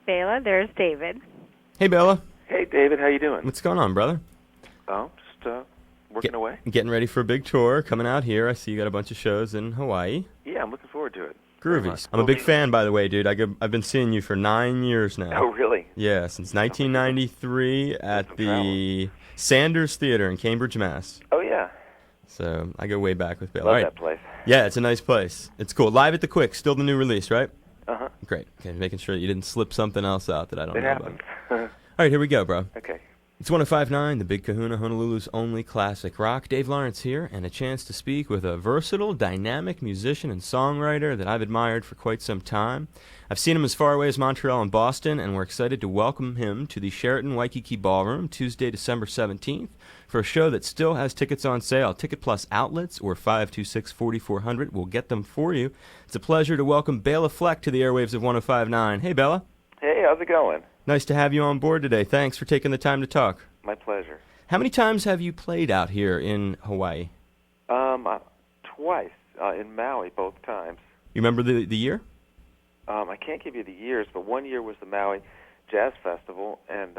Bela. There's David. Hey, Bela. Hey, David. How you doing? What's going on, brother? Oh, just working away. Getting ready for a big tour coming out here. I see you got a bunch of shows in Hawaii. Yeah, I'm looking forward to it. Groovy. I'm a big fan, by the way, dude. I've been seeing you for 9 years now. Oh, really? Yeah, since 1993 at the Sanders Theater in Cambridge, Mass. Oh, yeah. So I go way back with Bela. Love that place. Yeah, it's a nice place. It's cool. Live at the Quick, still the new release, right? Uh-huh. Great. Okay, making sure that you didn't slip something else out that I don't know happens. about. All right, here we go, bro. Okay. It's 105.9, the Big Kahuna, Honolulu's only classic rock. Dave Lawrence here, and a chance to speak with a versatile, dynamic musician and songwriter that I've admired for quite some time. I've seen him as far away as Montreal and Boston, and we're excited to welcome him to the Sheraton Waikiki Ballroom Tuesday, December 17th for a show that still has tickets on sale. Ticket Plus outlets or 526-4400 will get them for you. It's a pleasure to welcome Bela Fleck to the airwaves of 105.9. Hey, Bela. Hey, how's it going? Nice to have you on board today. Thanks for taking the time to talk. My pleasure. How many times have you played out here in Hawaii? Twice, in Maui, both times. You remember the year? I can't give you the years, but one year was the Maui Jazz Festival, and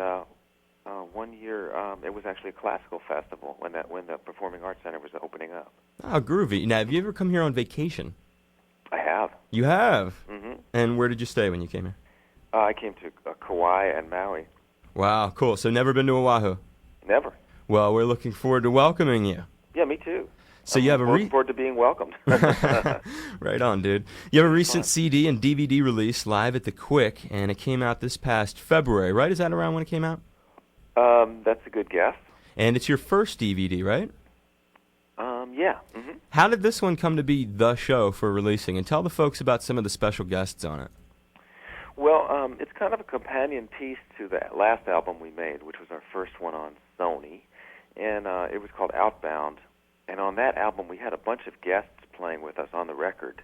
1 year it was actually a classical festival when the Performing Arts Center was opening up. Oh, groovy. Now, have you ever come here on vacation? I have. You have? Mm-hmm. And where did you stay when you came here? I came to Kauai and Maui. Wow, cool. So never been to Oahu? Never. Well, we're looking forward to welcoming you. Yeah, me too. So I'm you have looking forward to being welcomed. Right on, dude. You have a recent CD and DVD release live at the Quick, and it came out this past February, right? Is that around when it came out? That's a good guess. And it's your first DVD, right? Yeah. Mm-hmm. How did this one come to be the show for releasing? And tell the folks about some of the special guests on it. Well, it's kind of a companion piece to the last album we made, which was our first one on Sony, and it was called Outbound. And on that album, we had a bunch of guests playing with us on the record,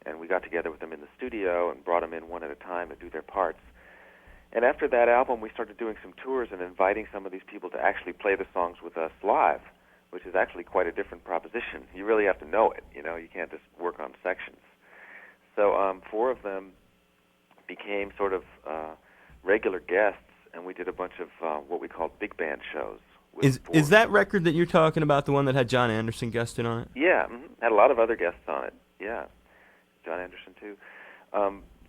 and we got together with them in the studio and brought them in one at a time to do their parts. And after that album, we started doing some tours and inviting some of these people to actually play the songs with us live, which is actually quite a different proposition. You really have to know it, you know. You can't just work on sections. So 4 of them became sort of regular guests, and we did a bunch of what we called big band shows. Is that record that you're talking about the one that had John Anderson guested on it? Yeah, had a lot of other guests on it. Yeah, John Anderson too.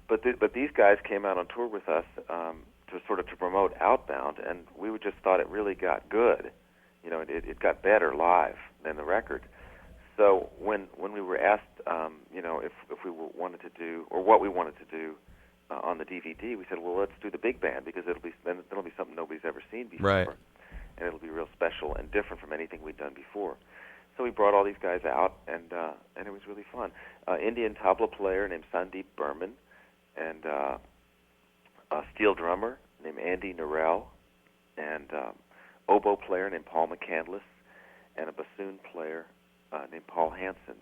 But these guys came out on tour with us to promote Outbound, and we just thought it really got good. You know, it got better live than the record. So when we were asked, if we wanted to do or what we wanted to do on the DVD, we said, well, let's do the big band because it'll be something nobody's ever seen before, right? And it'll be real special and different from anything we'd done before. So we brought all these guys out, and it was really fun. Indian tabla player named Sandeep Burman, and a steel drummer named Andy Norell, and oboe player named Paul McCandless, and a bassoon player named Paul Hansen.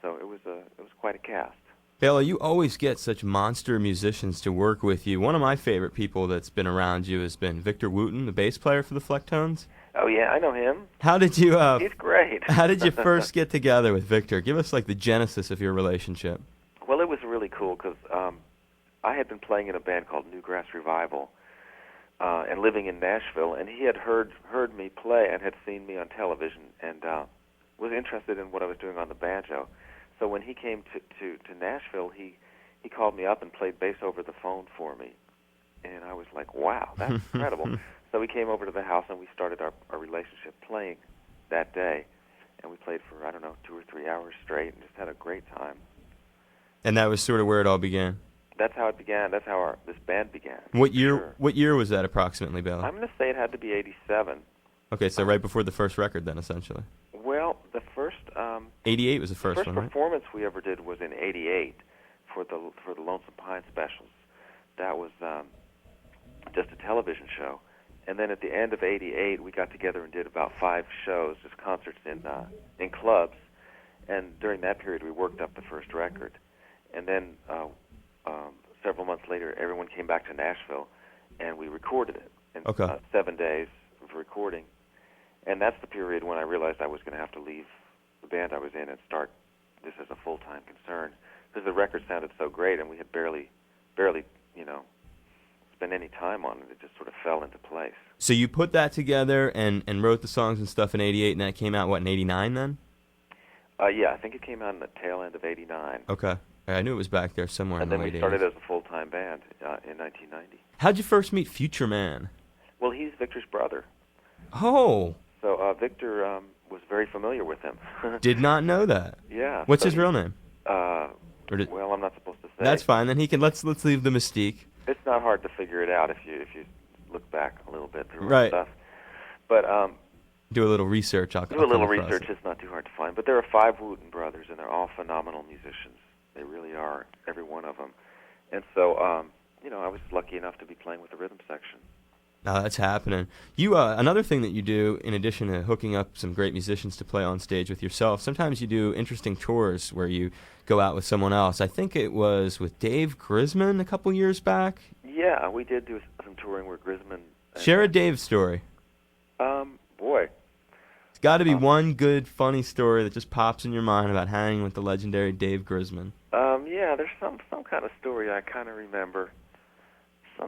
So it was quite a cast. Bela, you always get such monster musicians to work with you. One of my favorite people that's been around you has been Victor Wooten, the bass player for the Flecktones. Oh yeah, I know him. How did you? He's great. How did you first get together with Victor? Give us like the genesis of your relationship. Well, it was really cool because I had been playing in a band called Newgrass Revival and living in Nashville, and he had heard me play and had seen me on television and was interested in what I was doing on the banjo. So when he came to Nashville, he called me up and played bass over the phone for me. And I was like, wow, that's incredible. So we came over to the house and we started our relationship playing that day. And we played for, 2 or 3 hours straight and just had a great time. And that was sort of where it all began? That's how it began. That's how this band began. What year? Sure. What year was that approximately, Bela? I'm going to say it had to be 87. Okay, so right before the first record then, essentially. Well, the first 88 was the first one, right? performance we ever did was in '88 for the Lonesome Pine specials. That was just a television show, and then at the end of '88 we got together and did about 5 shows, just concerts in clubs. And during that period we worked up the first record, and then several months later everyone came back to Nashville, and we recorded it in 7 days of recording. And that's the period when I realized I was going to have to leave the band I was in and start this as a full-time concern, because the record sounded so great and we had barely, spend any time on it. It just sort of fell into place. So you put that together and wrote the songs and stuff in '88, and that came out, what, in '89 then? Yeah, I think it came out in the tail end of '89. Okay. I knew it was back there somewhere And in the then late we started 80s. as a full-time band in 1990. How'd you first meet Future Man? Well, he's Victor's brother. Oh, So Victor was very familiar with him. did not know that. Yeah. What's so his real name? Well, I'm not supposed to say. That's fine. Then he can let's leave the mystique. It's not hard to figure it out if you look back a little bit through Right. stuff. But Do a little research. I'll do a little come across research. it. It's not too hard to find. But there are 5 Wooten brothers, and they're all phenomenal musicians. They really are, every one of them. And so, I was lucky enough to be playing with the rhythm section. No, that's happening. You another thing that you do, in addition to hooking up some great musicians to play on stage with yourself, sometimes you do interesting tours where you go out with someone else. I think it was with Dave Grisman a couple years back. Yeah, we did do some touring with Grisman. Share a Dave story. Boy. It's got to be one good, funny story that just pops in your mind about hanging with the legendary Dave Grisman. Yeah, there's some kind of story I kind of remember.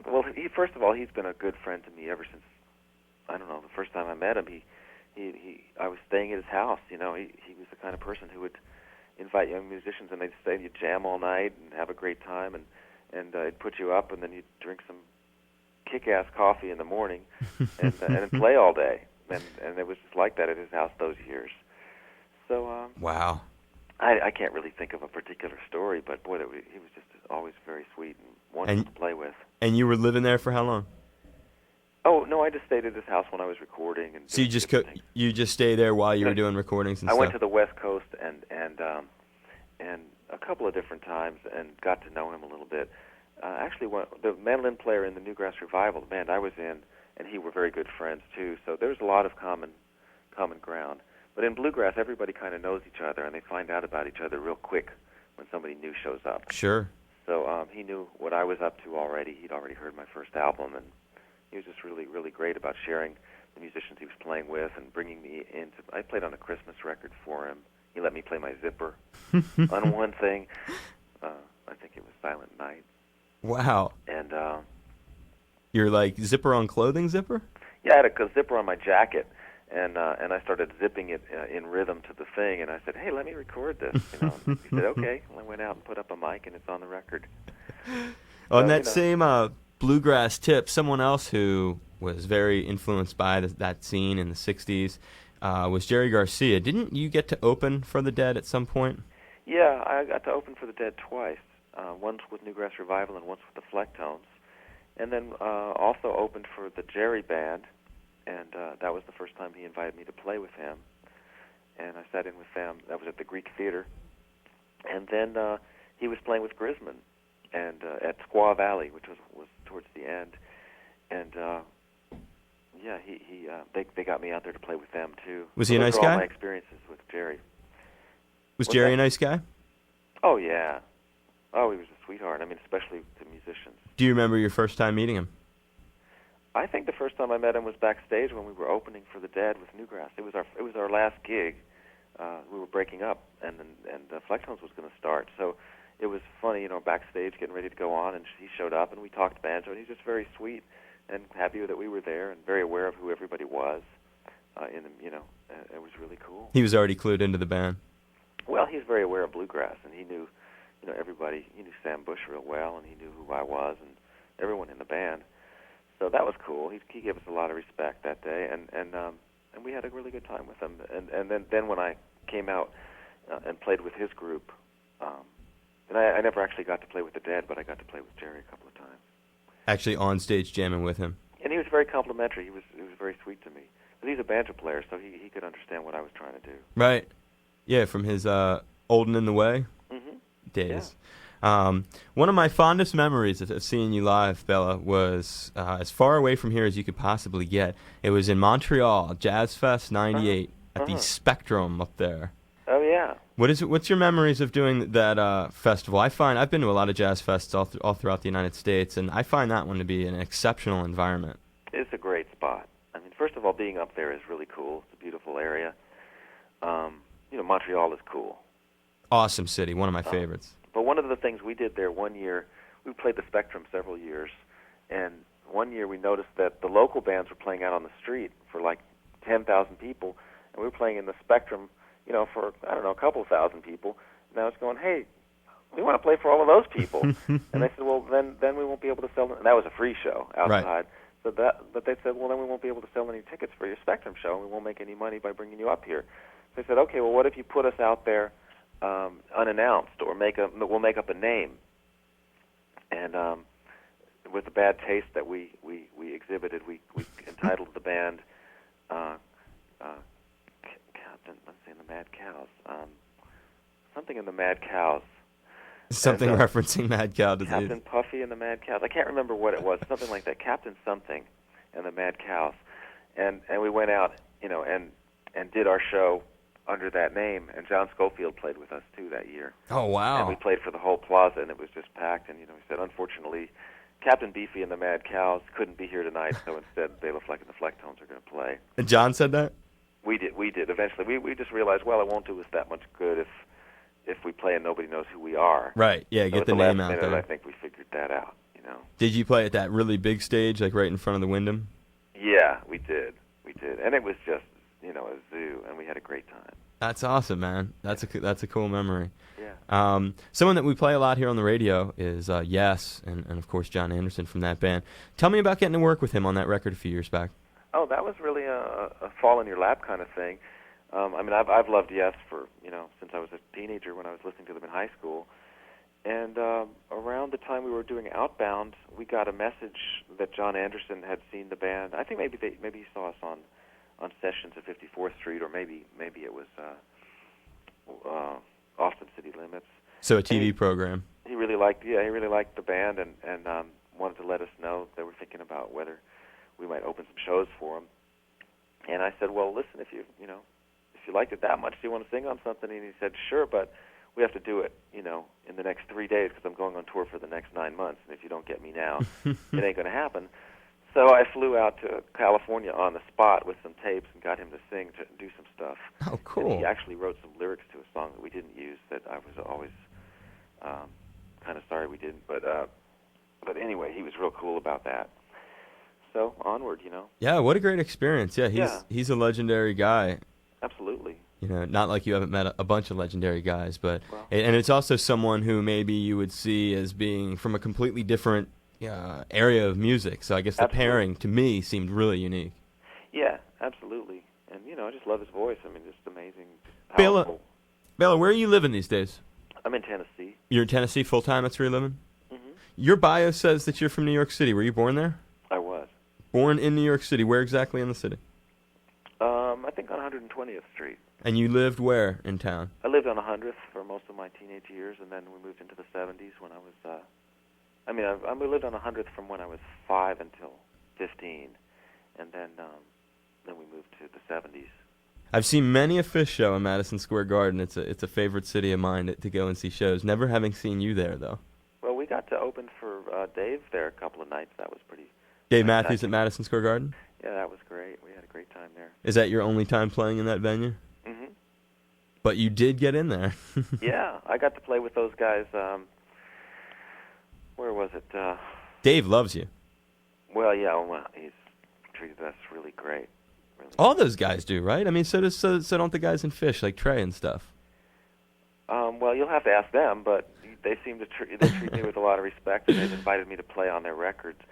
Well, first of all, he's been a good friend to me ever since, I don't know, the first time I met him. I was staying at his house. He was the kind of person who would invite young musicians, and they'd stay and you'd jam all night and have a great time, and he'd put you up, and then you'd drink some kick-ass coffee in the morning and play all day. And it was just like that at his house those years. So Wow. I can't really think of a particular story, but boy, he was just always very sweet and wonderful to play with. And you were living there for how long? Oh no, I just stayed at his house when I was recording. And So you just stay there while you were doing recordings and I stuff? went to the West Coast and a couple of different times and got to know him a little bit. Actually, the mandolin player in the Newgrass Revival, the band I was in, and he were very good friends too. So there was a lot of common ground. But in bluegrass, everybody kind of knows each other, and they find out about each other real quick when somebody new shows up. Sure. So he knew what I was up to already. He'd already heard my first album, and he was just really, really great about sharing the musicians he was playing with and bringing me into. I played on a Christmas record for him. He let me play my zipper on one thing. I think it was Silent Night. Wow. And you're like zipper on clothing zipper? Yeah, I had a zipper on my jacket. And I started zipping it in rhythm to the thing, and I said, "Hey, let me record this." He said, "Okay." Well, I went out and put up a mic, and it's on the record. On that same bluegrass tip, someone else who was very influenced by that scene in the '60s was Jerry Garcia. Didn't you get to open for the Dead at some point? Yeah, I got to open for the Dead twice. Once with Newgrass Revival and once with the Flecktones, and then also opened for the Jerry Band. And that was the first time he invited me to play with him. And I sat in with them. That was at the Greek Theater. And then he was playing with Grisman and at Squaw Valley, which was towards the end. And they got me out there to play with them too. Was he a nice those are guy? all my experiences with Jerry. Was Jerry a nice guy? Oh yeah. Oh, he was a sweetheart. I mean, especially to musicians. Do you remember your first time meeting him? I think the first time I met him was backstage when we were opening for the Dead with Newgrass. It was our last gig. We were breaking up, and the Flecktones was going to start. So it was funny, backstage getting ready to go on, and he showed up, and we talked banjo, and he was just very sweet and happy that we were there, and very aware of who everybody was. It was really cool. He was already clued into the band. Well, he's very aware of bluegrass, and he knew, everybody. He knew Sam Bush real well, and he knew who I was, and everyone in the band. So that was cool. He gave us a lot of respect that day, and we had a really good time with him. And then when I came out and played with his group, and I never actually got to play with the Dead, but I got to play with Jerry a couple of times. Actually on stage jamming with him. And he was very complimentary. He was very sweet to me. But he's a banjo player, so he could understand what I was trying to do. Right. Yeah, from his Old and in the Way days. Yeah. One of my fondest memories of seeing you live, Bela, was as far away from here as you could possibly get. It was in Montreal, Jazz Fest '98, at the Spectrum up there. Oh yeah. What's your memories of doing that festival? I've been to a lot of jazz fests all throughout the United States, and I find that one to be an exceptional environment. It's a great spot. I mean, first of all, being up there is really cool. It's a beautiful area. Montreal is cool. Awesome city, one of my favorites. But one of the things we did there one year, we played the Spectrum several years, and one year we noticed that the local bands were playing out on the street for like 10,000 people, and we were playing in the Spectrum, for, I don't know, a couple thousand people. And I was going, hey, we want to play for all of those people. And they said, well, then we won't be able to sell them. And that was a free show outside. Right. But they said, well, then we won't be able to sell any tickets for your Spectrum show, and we won't make any money by bringing you up here. So they said, okay, well, what if you put us out there unannounced, or we'll make up a name. And with the bad taste that we exhibited, we entitled the band Captain, let's see, in the Mad Cows. Something in the Mad Cows. Something referencing Mad Cow disease. Captain Puffy and the Mad Cows. I can't remember what it was. Something like that. Captain something and the Mad Cows. And we went out, and did our show under that name. And John Schofield played with us too that year. Oh wow! And we played for the whole plaza, and it was just packed. And he said, unfortunately, Captain Beefy and the Mad Cows couldn't be here tonight, so instead, Bela Fleck and the Flecktones are going to play. And John said that? We did. Eventually, we just realized, well, it won't do us that much good if we play and nobody knows who we are. Right. Yeah. So get the name out minute, there. I think we figured that out. Did you play at that really big stage, like right in front of the Wyndham? Yeah, we did, and it was just a zoo, and we had a great time. That's awesome, man. That's a cool memory. Yeah. Someone that we play a lot here on the radio is Yes, and of course John Anderson from that band. Tell me about getting to work with him on that record a few years back. Oh, that was really a fall in your lap kind of thing. I've loved Yes for since I was a teenager when I was listening to them in high school, and around the time we were doing Outbound, we got a message that John Anderson had seen the band. I think maybe he saw us on sessions at 54th Street, or maybe it was Austin City Limits. So a TV program. He really liked the band, and wanted to let us know they were thinking about whether we might open some shows for him. And I said, well, listen, if you liked it that much, do you want to sing on something? And he said, sure, but we have to do it, in the next 3 days, because I'm going on tour for the next 9 months, and if you don't get me now, it ain't going to happen. So I flew out to California on the spot with some tapes and got him to sing, to do some stuff. Oh, cool. And he actually wrote some lyrics to a song that we didn't use, that I was always kind of sorry we didn't. But anyway, he was real cool about that. So onward, Yeah, what a great experience. Yeah, he's a legendary guy. Absolutely. Not like you haven't met a bunch of legendary guys, but and it's also someone who maybe you would see as being from a completely different area of music. So I guess the pairing to me seemed really unique. Yeah, absolutely. And I just love his voice. I mean, just amazing. Powerful. Bela, where are you living these days? I'm in Tennessee. You're in Tennessee full time. That's where you're living. Mm-hmm. Your bio says that you're from New York City. Were you born there? I was. Born in New York City. Where exactly in the city? I think on 120th Street. And you lived where in town? I lived on 100th for most of my teenage years, and then we moved into the 70s when I was. I lived on 100th from when I was 5 until 15, and then we moved to the 70s. I've seen many a Fish show in Madison Square Garden. It's a favorite city of mine to go and see shows. Never having seen you there though. Well, we got to open for Dave there a couple of nights. That was pretty. Dave Matthews at Madison Square Garden? Yeah, that was great. We had a great time there. Is that your only time playing in that venue? Mm-hmm. But you did get in there. Yeah, I got to play with those guys. Where was it? Dave loves you. Well, yeah, he's treated us really great. Really. All those guys do, right? I mean, so don't the guys in Fish, like Trey and stuff. Well, you'll have to ask them, but they seem to they treat me with a lot of respect, and they've invited me to play on their records.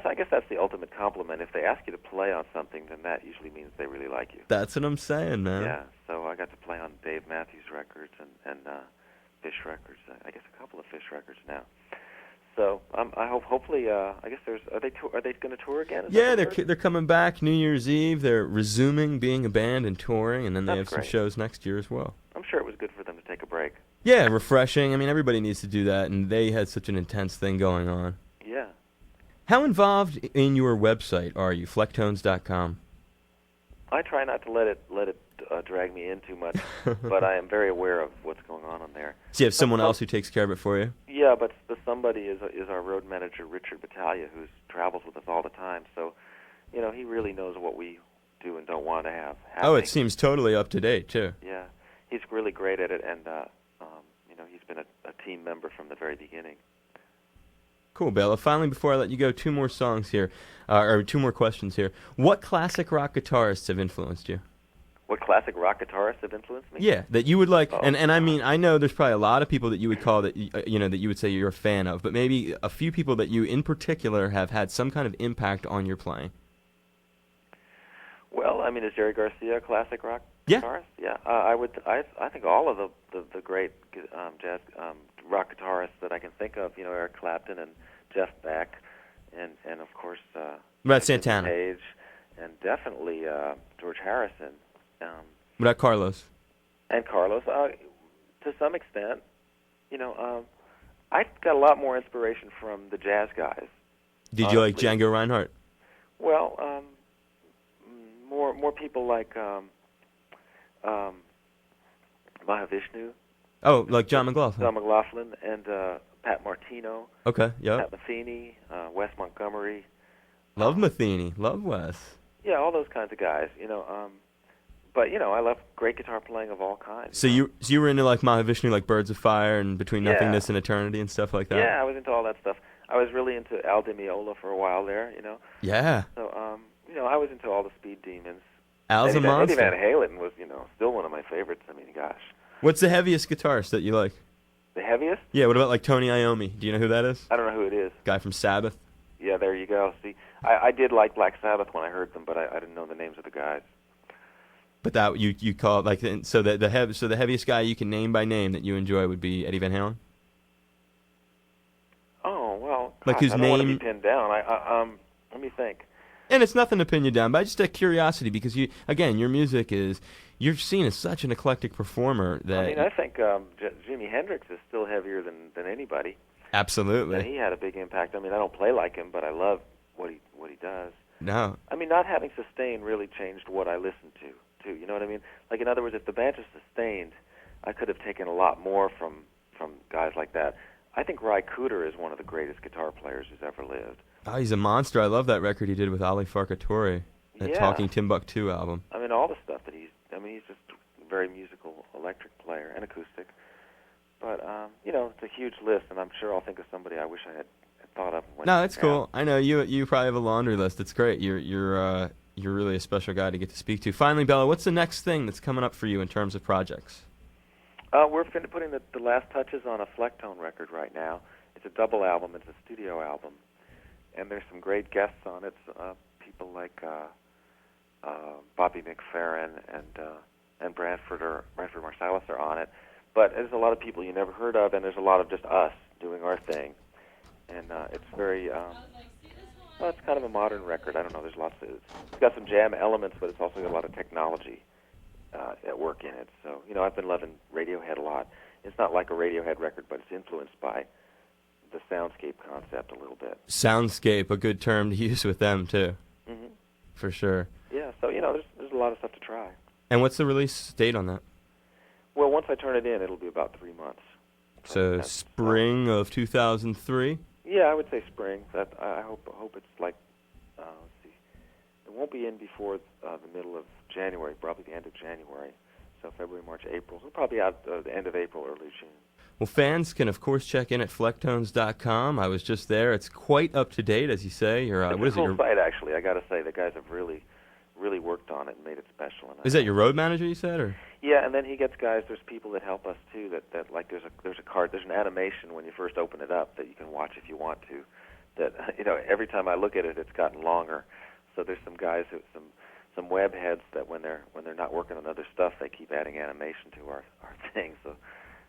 I guess that's the ultimate compliment. If they ask you to play on something, then that usually means they really like you. That's what I'm saying, man. Yeah, so I got to play on Dave Matthews records and Fish records. I guess a couple of Fish records now. So I hope. Hopefully, I guess are they going to tour again? Yeah, they're coming back New Year's Eve. They're resuming being a band and touring, and then they have some shows next year as well. I'm sure it was good for them to take a break. Yeah, refreshing. I mean, everybody needs to do that, and they had such an intense thing going on. Yeah. How involved in your website are you, flecktones.com? I try not to let it drag me in too much, but I am very aware of what's going on there. So you have someone else who takes care of it for you? Yeah, but the somebody is our road manager, Richard Battaglia, who travels with us all the time. So, he really knows what we do and don't want to have happening. Oh, it seems totally up to date, too. Yeah, he's really great at it, and he's been a team member from the very beginning. Cool, Bela. Finally, before I let you go, two more songs here, or two more questions here. What classic rock guitarists have influenced you? What classic rock guitarists have influenced me? Yeah, that you would like, Oh, and I mean, I know there's probably a lot of people that you would call that, that you would say you're a fan of, but maybe a few people that you in particular have had some kind of impact on your playing. Well, I mean, is Jerry Garcia a classic rock Yeah. guitarist? Yeah, I think all of the great jazz rock guitarists that I can think of, Eric Clapton and Jeff Beck, and of course What about Santana? Page, and definitely George Harrison, What about Carlos? and Carlos. To some extent, I got a lot more inspiration from the jazz guys. Did you like honestly. Django Reinhardt? Well, more people like Mahavishnu, Oh, like John McLaughlin. Don McLaughlin, and Pat Martino, Okay, yep. Pat Metheny, Wes Montgomery. Love Metheny. Love Wes. Yeah, all those kinds of guys. But I love great guitar playing of all kinds. So you were into like Mahavishnu, like Birds of Fire and Between Yeah. Nothingness and Eternity and stuff like that? Yeah, I was into all that stuff. I was really into Al Di Meola for a while there. Yeah. So I was into all the Speed Demons. Al's a Eddie monster. Van Halen was, still one of my favorites. I mean, gosh. What's the heaviest guitarist that you like? The heaviest? Yeah, what about like Tony Iommi? Do you know who that is? I don't know who it is. Guy from Sabbath. Yeah, there you go. See, I did like Black Sabbath when I heard them, but I didn't know the names of the guys. But that you call it like so the heaviest guy you can name by name that you enjoy would be Eddie Van Halen? Oh, well, Like gosh, whose I don't want to name- be pinned down. Let me think. And it's nothing to pin you down, but just a curiosity because your music you're seen as such an eclectic performer that I mean, I think Jimi Hendrix is still heavier than anybody. absolutely. And he had a big impact. I mean, I don't play like him, but I love what he does. No. I mean, not having Sustained really changed what I listened to, too. You know what I mean? Like, in other words, if the band was Sustained, I could have taken a lot more from guys like that. I think Ry Cooder is one of the greatest guitar players who's ever lived. Oh, he's a monster. I love that record he did with Ali Farkatori, that Yeah. Talking Timbuktu album. I mean, all the stuff that he's just a very musical electric player and acoustic. But, it's a huge list, and I'm sure I'll think of somebody I wish I had thought of. No, that's cool. I know you probably have a laundry list. It's great. You're really a special guy to get to speak to. Finally, Bela, what's the next thing that's coming up for you in terms of projects? We're putting the last touches on a Flecktone record right now. It's a double album. It's a studio album. And there's some great guests on it. People like Bobby McFerrin and Branford Marsalis are on it. But there's a lot of people you never heard of, and there's a lot of just us doing our thing. And it's very, it's kind of a modern record. I don't know. There's it's got some jam elements, but it's also got a lot of technology at work in it. So, I've been loving Radiohead a lot. It's not like a Radiohead record, but it's influenced by the soundscape concept a little bit. Soundscape, a good term to use with them, too. Mm-hmm. For sure. Yeah, so, there's a lot of stuff to try. And what's the release date on that? Well, once I turn it in, it'll be about 3 months. So that's spring of 2003? Yeah, I would say spring. That I hope it's like, let's see, it won't be in before the middle of January, probably the end of January. So February, March, April. It'll probably be out the end of April, early June. Well, fans can, of course, check in at flecktones.com. I was just there. It's quite up to date, as you say. It's what is a cool it? site, actually. I got to say, the guys have really worked on it and made it special. And Is that your road manager, you said? Or? Yeah, and then he gets guys. There's people that help us too. That like there's a card. There's an animation when you first open it up that you can watch if you want to. That every time I look at it, it's gotten longer. So there's some guys some web heads that when they're not working on other stuff, they keep adding animation to our thing. So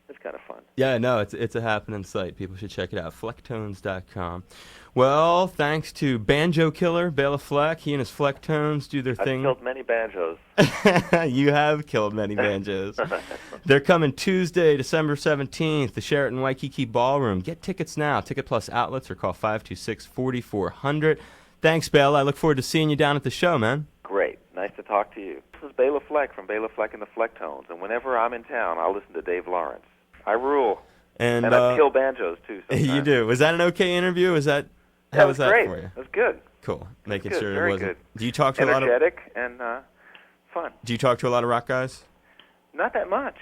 it's kind of fun. Yeah, no, it's a happening site. People should check it out. Flecktones.com. Well, thanks to Banjo Killer, Bela Fleck. He and his Flecktones do their thing. I've killed many banjos. You have killed many banjos. They're coming Tuesday, December 17th, the Sheraton Waikiki Ballroom. Get tickets now. Ticket Plus outlets or call 526-4400. Thanks, Bela. I look forward to seeing you down at the show, man. Great. Nice to talk to you. This is Bela Fleck from Bela Fleck and the Flecktones, and whenever I'm in town, I'll listen to Dave Lawrence. I rule. And I kill banjos, too, sometimes. You do. Was that an okay interview? How was that great. for you? It was good. Cool. Making good, sure very it wasn't. good. Do you talk to a lot of energetic and fun. Do you talk to a lot of rock guys? Not that much.